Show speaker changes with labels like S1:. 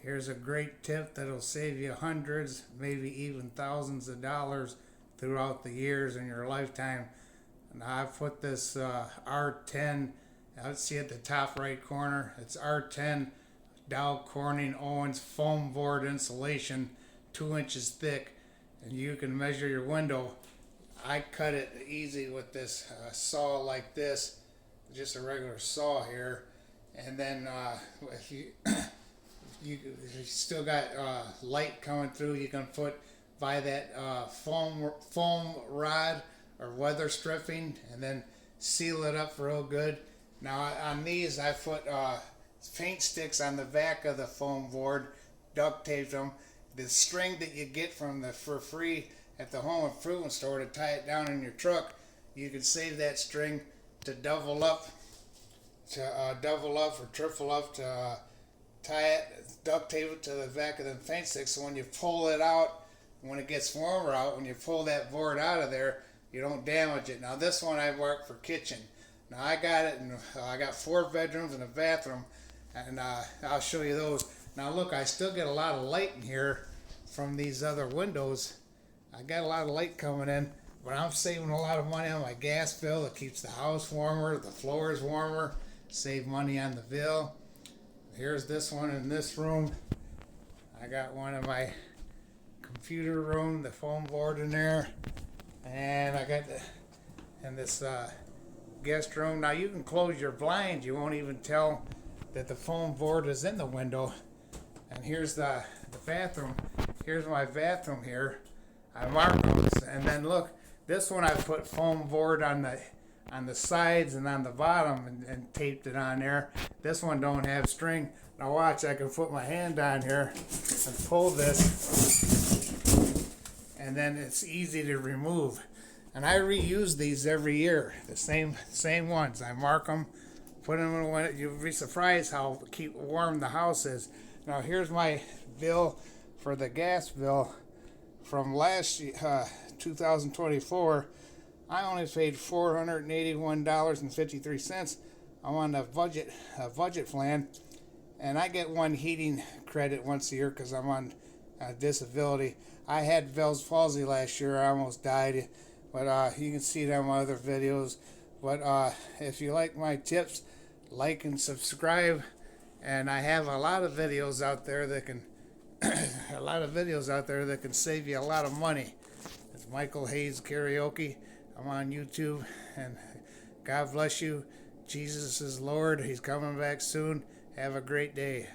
S1: Here's a great tip that'll save you hundreds, maybe even thousands of dollars throughout the years in your lifetime. And I put this R10, let's see at the top right corner, it's R10 Dow Corning Owens foam board insulation, 2 inches thick, and you can measure your window. I cut it easy with this saw like this, just a regular saw here, and then if you you still got light coming through, you can put by that foam rod or weather stripping, and then seal it up real good. Now on these, I put paint sticks on the back of the foam board, duct taped them. The string that you get for free at the home improvement store to tie it down in your truck, you can save that string to double up or triple up to tie it, duct tape it to the back of the paint stick, so when you pull it out, when it gets warmer out, when you pull that board out of there, you don't damage it. Now this one I marked for kitchen. Now I got it, and I got 4 bedrooms and a bathroom, and I'll show you those. Now look, I still get a lot of light in here from these other windows. I got a lot of light coming in, but I'm saving a lot of money on my gas bill. It keeps the house warmer, the floors warmer, save money on the bill. Here's this one in this room. I got one in my computer room, the foam board in there, and I got in this guest room. Now you can close your blinds, you won't even tell that the foam board is in the window. And here's the bathroom. Here's my bathroom here. I marked those, and then look, this one I put foam board on the sides and on the bottom, and taped it on there. This one don't have string. Now watch, I can put my hand on here and pull this, and then it's easy to remove. And I reuse these every year, the same ones. I mark them, put them in one. You'll be surprised how keep warm the house is. Now here's my bill for the gas bill from last year, 2024. I only paid $481.53. I'm on a budget plan, and I get one heating credit once a year because I'm on disability. I had Bell's palsy last year. I almost died, but you can see that in my other videos. But if you like my tips, like and subscribe. And I have a lot of videos out there that can save you a lot of money. It's Michael Hayes Karaoke. I'm on YouTube, and God bless you. Jesus is Lord. He's coming back soon. Have a great day.